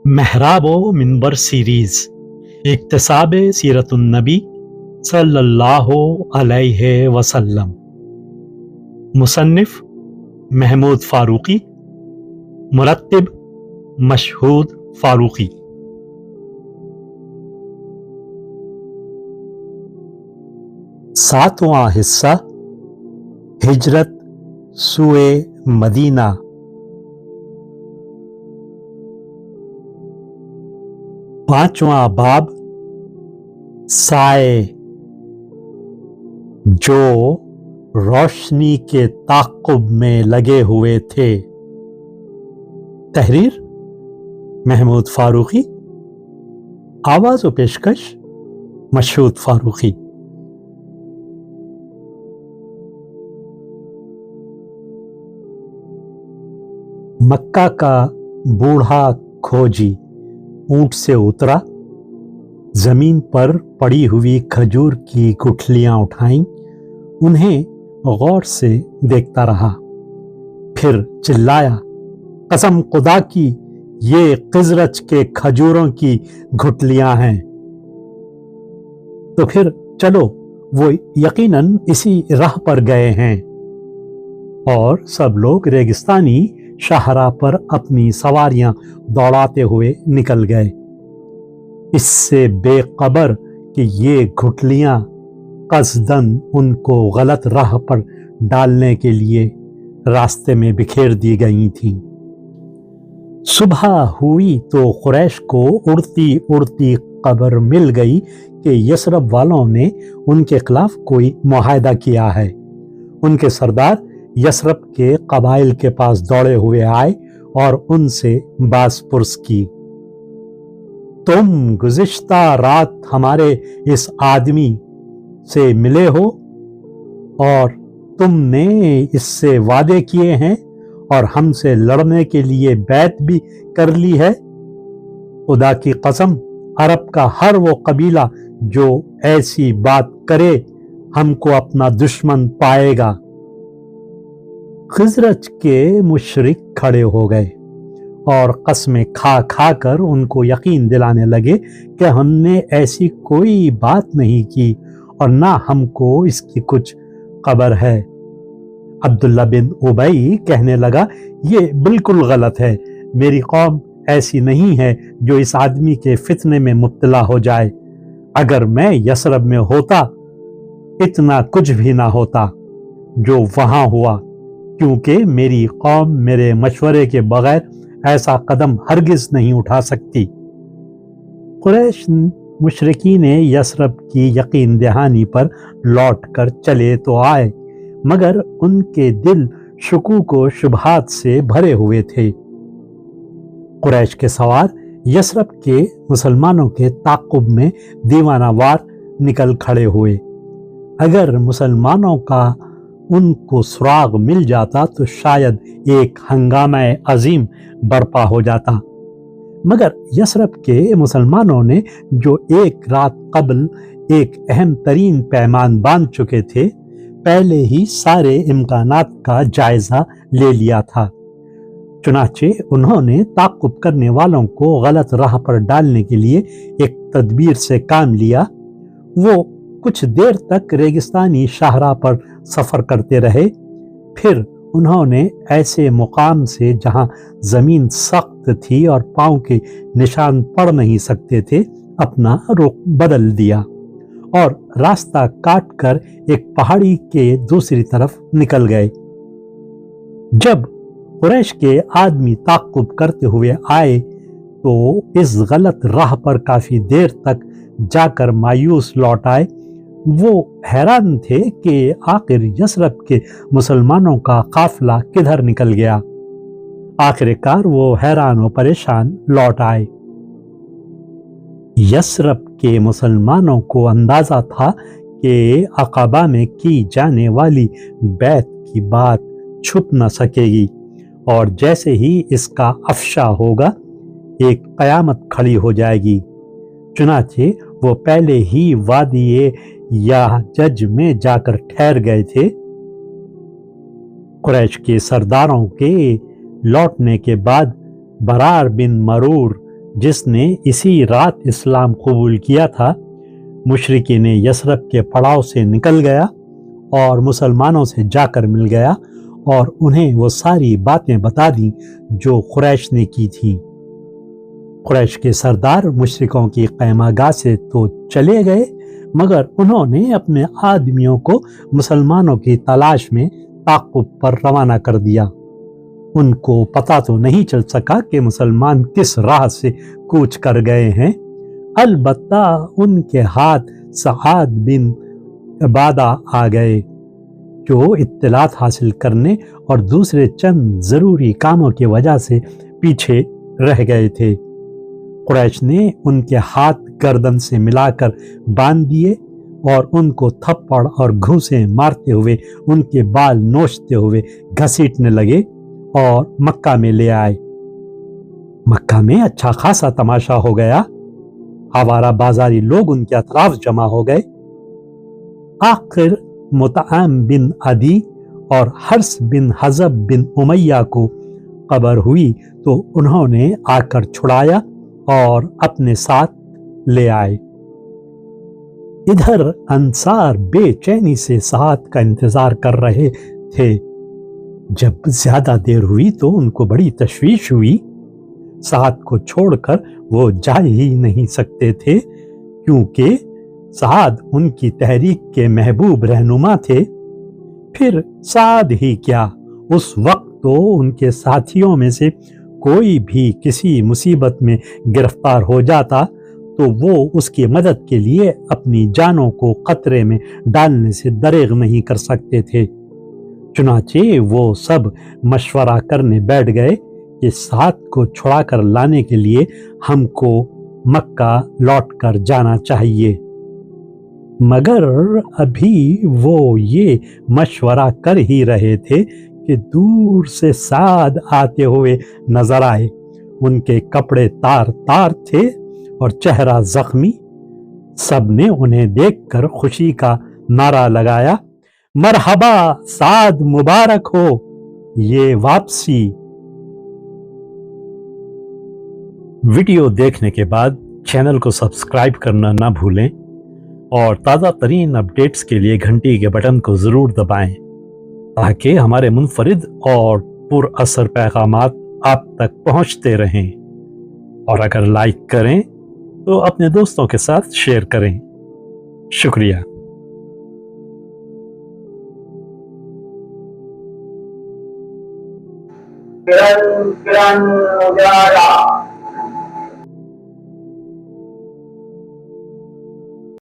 महराब व मिंबर सीरीज इक्तसाब सीरतुन्नबी सल्लल्लाहु अलैहि वसल्लम। मुसन्निफ महमूद फारूकी, मुरत्तिब मशहूद फारूकी। सातवां हिस्सा हिजरत सुए मदीना। पांचवां बाब साए, जो रोशनी के ताक़ुब में लगे हुए थे। तहरीर महमूद फारूकी, आवाज व पेशकश मशहूद फारूकी। मक्का का बूढ़ा खोजी ऊंट से उतरा, जमीन पर पड़ी हुई खजूर की गुठलियां उठाईं, उन्हें गौर से देखता रहा। फिर चिल्लाया, कसम खुदा की, ये खिजरज के खजूरों की गुठलियां हैं। तो फिर चलो, वो यकीनन इसी राह पर गए हैं। और सब लोग रेगिस्तानी शाहरा पर अपनी सवारियां दौड़ाते हुए निकल गए, इससे बेखबर कि ये गुठलियां कसदन उनको गलत राह पर डालने के लिए रास्ते में बिखेर दी गई थीं। सुबह हुई तो कुरैश को उड़ती उड़ती खबर मिल गई कि यसरब वालों ने उनके खिलाफ कोई मुआहदा किया है। उनके सरदार यसरब के कबाइल के पास दौड़े हुए आए और उनसे बात पुरस की। तुम गुज़िश्ता रात हमारे इस आदमी से मिले हो और तुमने इससे वादे किए हैं और हमसे लड़ने के लिए बैत भी कर ली है। खुदा की कसम, अरब का हर वो कबीला जो ऐसी बात करे हमको अपना दुश्मन पाएगा। खिजरज के मुशरिक खड़े हो गए और कसमें खा खा कर उनको यकीन दिलाने लगे कि हमने ऐसी कोई बात नहीं की और ना हमको इसकी कुछ खबर है। अब्दुल्ला बिन उबई कहने लगा, ये बिल्कुल गलत है। मेरी कौम ऐसी नहीं है जो इस आदमी के फितने में मुब्तला हो जाए। अगर मैं यसरब में होता, इतना कुछ भी ना होता जो वहां हुआ, क्योंकि मेरी कौम मेरे मशवरे के बगैर ऐसा कदम हरगिज नहीं उठा सकती। कुरैश मुशरिकीन यसरब की यकीन दहानी पर लौट कर चले तो आए, मगर उनके दिल शुकूक व शुबहात से भरे हुए थे। कुरैश के सवार यसरब के मुसलमानों के ताक़ुब में दीवानावार निकल खड़े हुए। अगर मुसलमानों का उनको सुराग मिल जाता तो शायद एक हंगामा अजीम बर्पा हो जाता, मगर यसरब के मुसलमानों ने जो एक रात कबल एक अहम तरीन पैमान बांध चुके थे, पहले ही सारे इम्कानात का जायजा ले लिया था। चुनाचे उन्होंने ताक़ुब करने वालों को गलत राह पर डालने के लिए एक तदबीर से काम लिया। वो कुछ देर तक रेगिस्तानी शाहरा पर सफर करते रहे, फिर उन्होंने ऐसे मुकाम से जहां जमीन सख्त थी और पांव के निशान पड़ नहीं सकते थे, अपना रुख बदल दिया और रास्ता काटकर एक पहाड़ी के दूसरी तरफ निकल गए। जब कुरैश के आदमी ताक़ुब करते हुए आए तो इस गलत राह पर काफी देर तक जाकर मायूस लौट आए। वो हैरान थे कि आखिर यसरब के मुसलमानों का काफिला किधर निकल गया। आखिरकार वो हैरान व परेशान लौट आए। यसरब के मुसलमानों को अंदाजा था कि अक़बा में की जाने वाली बैत की बात छुप न सकेगी और जैसे ही इसका अफशा होगा, एक कयामत खड़ी हो जाएगी। चुनाचे वो पहले ही वादी या जज में जाकर ठहर गए थे। कुरैश के सरदारों के लौटने के बाद बरार बिन मरूर जिसने इसी रात इस्लाम कबूल किया था, मुशरिकीन यसरब के पड़ाव से निकल गया और मुसलमानों से जाकर मिल गया और उन्हें वो सारी बातें बता दी जो कुरैश ने की थी। कुरैश के सरदार मुशरिकों की क़ैमागाह से तो चले गए, मगर उन्होंने अपने आदमियों को मुसलमानों की तलाश में ताक़ुब पर रवाना कर दिया। उनको पता तो नहीं चल सका कि मुसलमान किस राह से कूच कर गए हैं। अलबत्ता उनके हाथ सआद बिन इबादा आ गए, जो इत्तलात हासिल करने और दूसरे चंद ज़रूरी कामों की वजह से पीछे रह गए थे। कुरैश ने उनके हाथ गर्दन से मिलाकर बांध दिए और उनको थप्पड़ और घूंसे मारते हुए उनके बाल नोचते हुए घसीटने लगे और मक्का में ले आए। मक्का में अच्छा खासा तमाशा हो गया। आवारा बाजारी लोग उनके अतराफ जमा हो गए। आखिर मुतआम बिन अदी और हर्ष बिन हजब बिन उमैया को खबर हुई तो उन्होंने आकर छुड़ाया और अपने साथ ले आए। इधर अंसार बेचैनी से साथ का इंतजार कर रहे थे। जब ज्यादा देर हुई तो उनको बड़ी तशवीश हुई। साथ को छोड़कर वो जा ही नहीं सकते थे, क्योंकि साद उनकी तहरीक के महबूब रहनुमा थे। फिर साद ही क्या, उस वक्त तो उनके साथियों में से कोई भी किसी मुसीबत में गिरफ्तार हो जाता तो वो उसकी मदद के लिए अपनी जानों को खतरे में डालने से दरेग नहीं कर सकते थे। चुनाचे वो सब मशवरा करने बैठ गए कि साथ को छुड़ा कर लाने के लिए हमको मक्का लौट कर जाना चाहिए। मगर अभी वो ये मशवरा कर ही रहे थे कि दूर से साद आते हुए नजर आए। उनके कपड़े तार तार थे और चेहरा जख्मी। सबने उन्हें देखकर खुशी का नारा लगाया, मरहबा साद मुबारक हो ये वापसी। वीडियो देखने के बाद चैनल को सब्सक्राइब करना ना भूलें और ताज़ा तरीन अपडेट्स के लिए घंटी के बटन को ज़रूर दबाएं, ताकि हमारे मुनफरिद और पुरअसर पैगामात आप तक पहुंचते रहें। और अगर लाइक करें तो अपने दोस्तों के साथ शेयर करें। शुक्रिया। किरण किरण उजाला